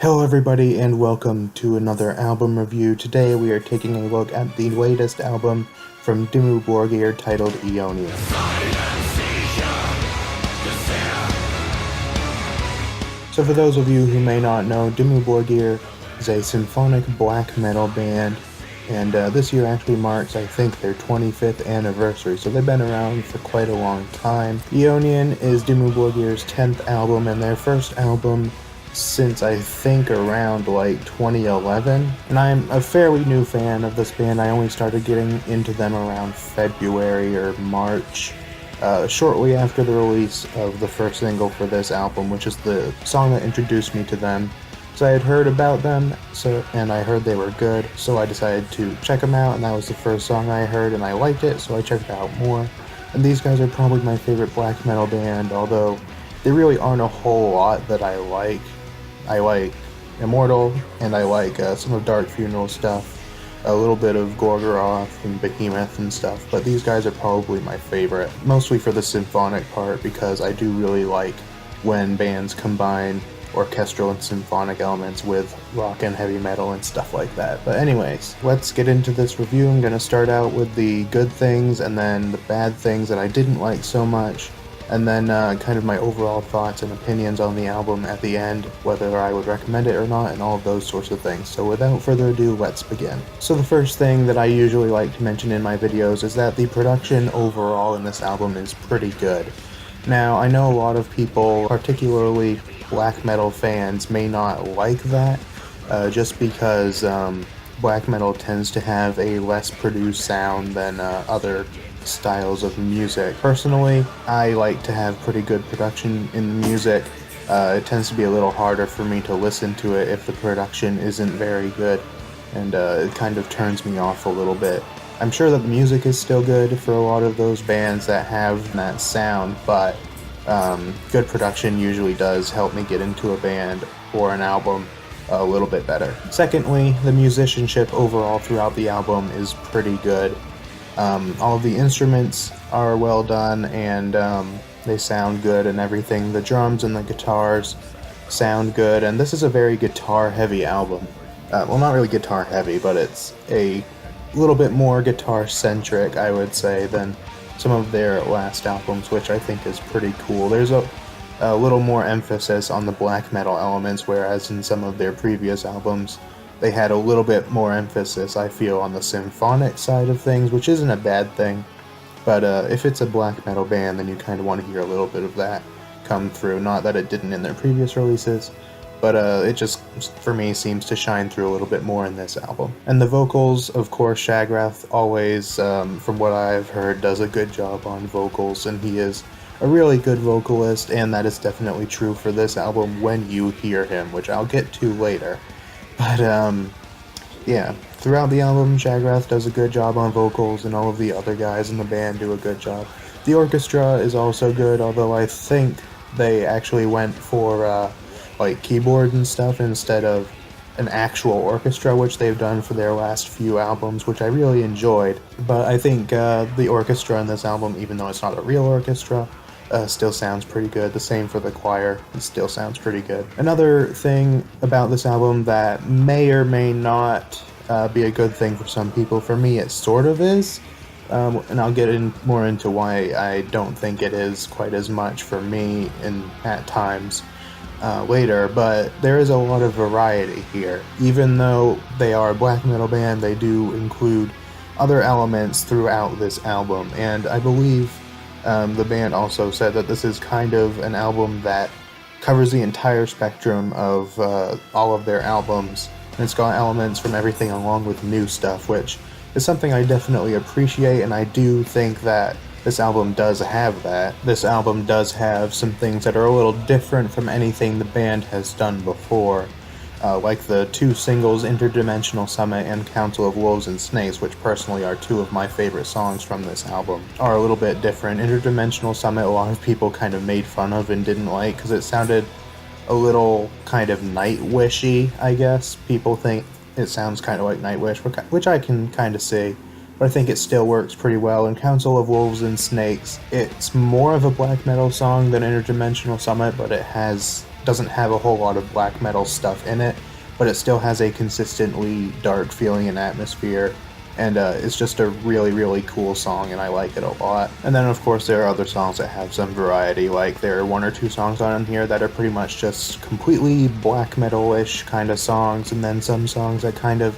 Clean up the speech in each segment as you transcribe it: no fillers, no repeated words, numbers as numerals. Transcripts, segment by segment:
Hello everybody and welcome to another album review. Today we are taking a look at the latest album from Dimmu Borgir titled Eonian. So for those of you who may not know, Dimmu Borgir is a symphonic black metal band, and this year actually marks, I think, their 25th anniversary, so they've been around for quite a long time. Eonian is Dimmu Borgir's 10th album and their first album since I think around like 2011, and I'm a fairly new fan of this band. I only started getting into them around February or March, shortly after the release of the first single for this album, which is the song that introduced me to them. So I had heard about them, and I heard they were good, so I decided to check them out, and that was the first song I heard, and I liked it, so I checked out more. And these guys are probably my favorite black metal band, although there really aren't a whole lot that I like. I like Immortal, and I like some of Dark Funeral stuff, a little bit of Gorgoroth and Behemoth and stuff, but these guys are probably my favorite, mostly for the symphonic part, because I do really like when bands combine orchestral and symphonic elements with rock and heavy metal and stuff like that. But anyways, let's get into this review. I'm going to start out with the good things and then the bad things that I didn't like so much, and then kind of my overall thoughts and opinions on the album at the end, whether I would recommend it or not, and all of those sorts of things. So without further ado, let's begin. So the first thing that I usually like to mention in my videos is that the production overall in this album is pretty good. Now, I know a lot of people, particularly black metal fans, may not like that, just because black metal tends to have a less produced sound than other styles of music. Personally, I like to have pretty good production in the music. It tends to be a little harder for me to listen to it if the production isn't very good, and it kind of turns me off a little bit. I'm sure that the music is still good for a lot of those bands that have that sound, but good production usually does help me get into a band or an album a little bit better. Secondly, the musicianship overall throughout the album is pretty good. All of the instruments are well done, and they sound good and everything. The drums and the guitars sound good, and this is a very guitar-heavy album. Well, not really guitar-heavy, but it's a little bit more guitar-centric, I would say, than some of their last albums, which I think is pretty cool. There's a little more emphasis on the black metal elements, whereas in some of their previous albums, they had a little bit more emphasis, I feel, on the symphonic side of things, which isn't a bad thing. But if it's a black metal band, then you kind of want to hear a little bit of that come through. Not that it didn't in their previous releases, but it just, for me, seems to shine through a little bit more in this album. And the vocals, of course, Shagrath always, from what I've heard, does a good job on vocals, and he is a really good vocalist, and that is definitely true for this album when you hear him, which I'll get to later. But, yeah, throughout the album, Shagrath does a good job on vocals, and all of the other guys in the band do a good job. The orchestra is also good, although I think they actually went for, like, keyboard and stuff instead of an actual orchestra, which they've done for their last few albums, which I really enjoyed. But I think the orchestra in this album, even though it's not a real orchestra, still sounds pretty good. The same for the choir, it still sounds pretty good. Another thing about this album that may or may not be a good thing for some people, for me it sort of is, and I'll get more into why I don't think it is quite as much for me at times later, but there is a lot of variety here. Even though they are a black metal band, they do include other elements throughout this album, and I believe the band also said that this is kind of an album that covers the entire spectrum of all of their albums, and it's got elements from everything along with new stuff, which is something I definitely appreciate, and I do think that this album does have that. This album does have some things that are a little different from anything the band has done before, like the two singles, Interdimensional Summit and Council of Wolves and Snakes, which personally are two of my favorite songs from this album, are a little bit different. Interdimensional Summit, a lot of people kind of made fun of and didn't like, because it sounded a little kind of Nightwish-y, I guess. People think it sounds kind of like Nightwish, which I can kind of see, but I think it still works pretty well. In Council of Wolves and Snakes, it's more of a black metal song than Interdimensional Summit, but it has doesn't have a whole lot of black metal stuff in it, but it still has a consistently dark feeling and atmosphere. And it's just a really, really cool song, and I like it a lot. And then, of course, there are other songs that have some variety. Like, there are 1 or 2 songs on here that are pretty much just completely black metal-ish kind of songs, and then some songs that kind of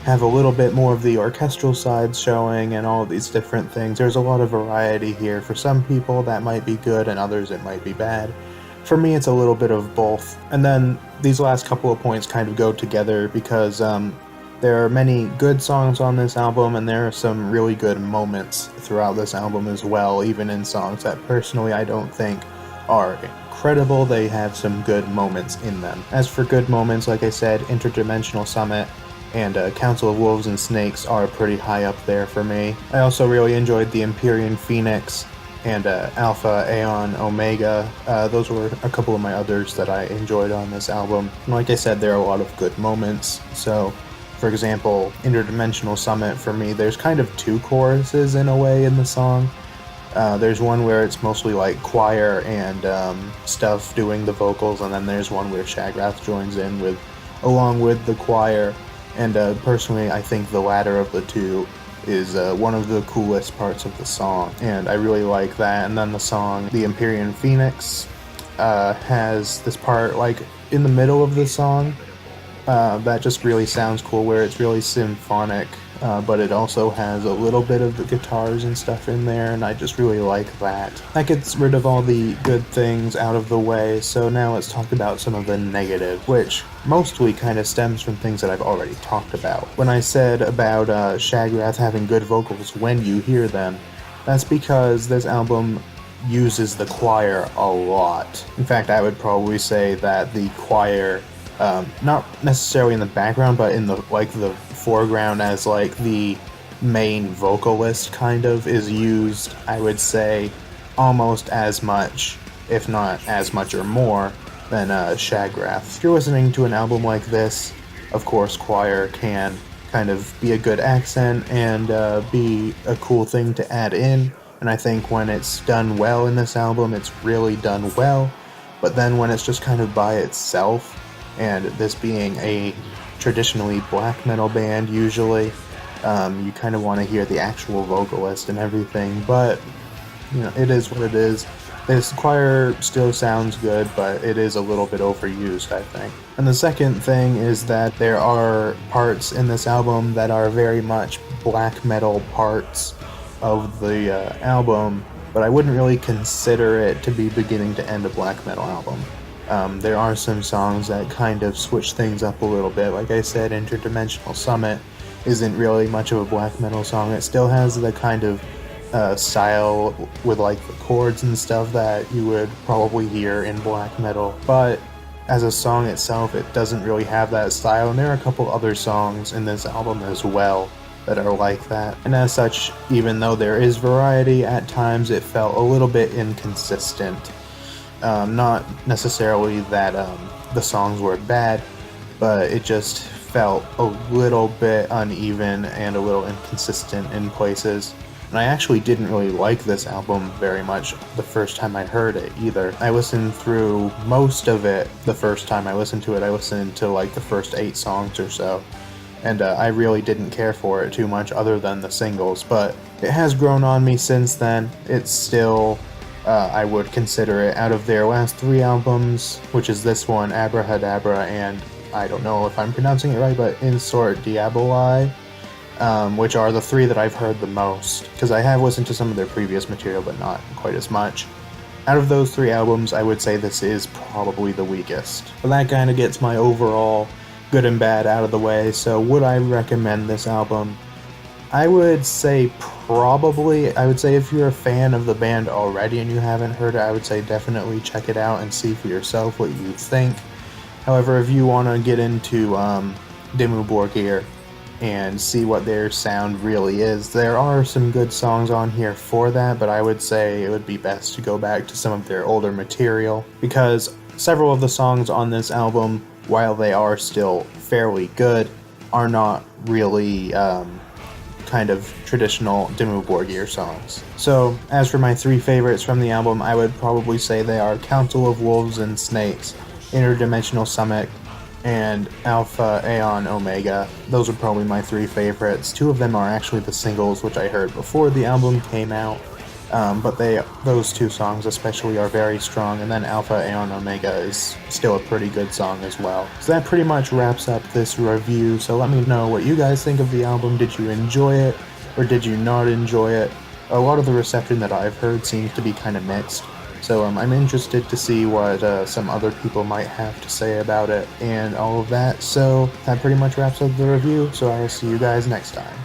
have a little bit more of the orchestral side showing, and all of these different things. There's a lot of variety here. For some people, that might be good, and others, it might be bad. For me, it's a little bit of both. And then these last couple of points kind of go together because there are many good songs on this album, and there are some really good moments throughout this album as well, even in songs that personally I don't think are incredible. They have some good moments in them. As for good moments, like I said, Interdimensional Summit and Council of Wolves and Snakes are pretty high up there for me. I also really enjoyed the Empyrean Phoenix and Alpha, Aeon, Omega. Those were a couple of my others that I enjoyed on this album. And like I said, there are a lot of good moments. So, for example, Interdimensional Summit, for me, there's kind of 2 choruses in a way in the song. There's one where it's mostly like choir and stuff doing the vocals, and then there's one where Shagrath joins in along with the choir. And personally, I think the latter of the 2 is one of the coolest parts of the song, and I really like that. And then the song, The Empyrean Phoenix, has this part like in the middle of the song that just really sounds cool, where it's really symphonic, but it also has a little bit of the guitars and stuff in there, and I just really like that. That gets rid of all the good things out of the way, so now let's talk about some of the negative, which mostly kind of stems from things that I've already talked about. When I said about Shagrath having good vocals when you hear them, that's because this album uses the choir a lot. In fact, I would probably say that the choir, not necessarily in the background, but in the foreground as like the main vocalist kind of, is used, I would say, almost as much, if not as much or more, than Shagrath. If you're listening to an album like this, of course choir can kind of be a good accent and be a cool thing to add in, and I think when it's done well in this album, it's really done well. But then when it's just kind of by itself, and this being a traditionally black metal band usually, you kind of want to hear the actual vocalist and everything, but you know, it is what it is. This choir still sounds good, but it is a little bit overused, I think. And the second thing is that there are parts in this album that are very much black metal parts of the album, but I wouldn't really consider it to be beginning to end a black metal album. There are some songs that kind of switch things up a little bit. Like I said, Interdimensional Summit isn't really much of a black metal song. It still has the kind of style with like the chords and stuff that you would probably hear in black metal, but as a song itself, it doesn't really have that style, and there are a couple other songs in this album as well that are like that. And as such, even though there is variety, at times it felt a little bit inconsistent. Not necessarily that the songs were bad, but it just felt a little bit uneven and a little inconsistent in places. And I actually didn't really like this album very much the first time I heard it either. I listened through most of it the first time I listened to it. I listened to like the first 8 songs or so, and I really didn't care for it too much other than the singles, but it has grown on me since then. It's still, I would consider it, out of their last 3 albums, which is this one, Abrahadabra, and I don't know if I'm pronouncing it right, but Insort Diaboli, which are the 3 that I've heard the most, because I have listened to some of their previous material, but not quite as much. Out of those 3 albums, I would say this is probably the weakest. But that kind of gets my overall good and bad out of the way. So would I recommend this album? I would say probably. I would say if you're a fan of the band already and you haven't heard it, I would say definitely check it out and see for yourself what you think. However, if you want to get into Dimmu Borgir and see what their sound really is, there are some good songs on here for that, but I would say it would be best to go back to some of their older material, because several of the songs on this album, while they are still fairly good, are not really kind of traditional Dimmu Borgir songs. So, as for my 3 favorites from the album, I would probably say they are Council of Wolves and Snakes, Interdimensional Summit, and Alpha Aeon Omega. Those are probably my three favorites. Two of them are actually the singles, which I heard before the album came out. But those two songs especially are very strong, and then Alpha Aeon Omega is still a pretty good song as well. So that pretty much wraps up this review, so let me know what you guys think of the album. Did you enjoy it, or did you not enjoy it? A lot of the reception that I've heard seems to be kind of mixed, so I'm interested to see what some other people might have to say about it and all of that. So that pretty much wraps up the review, so I will see you guys next time.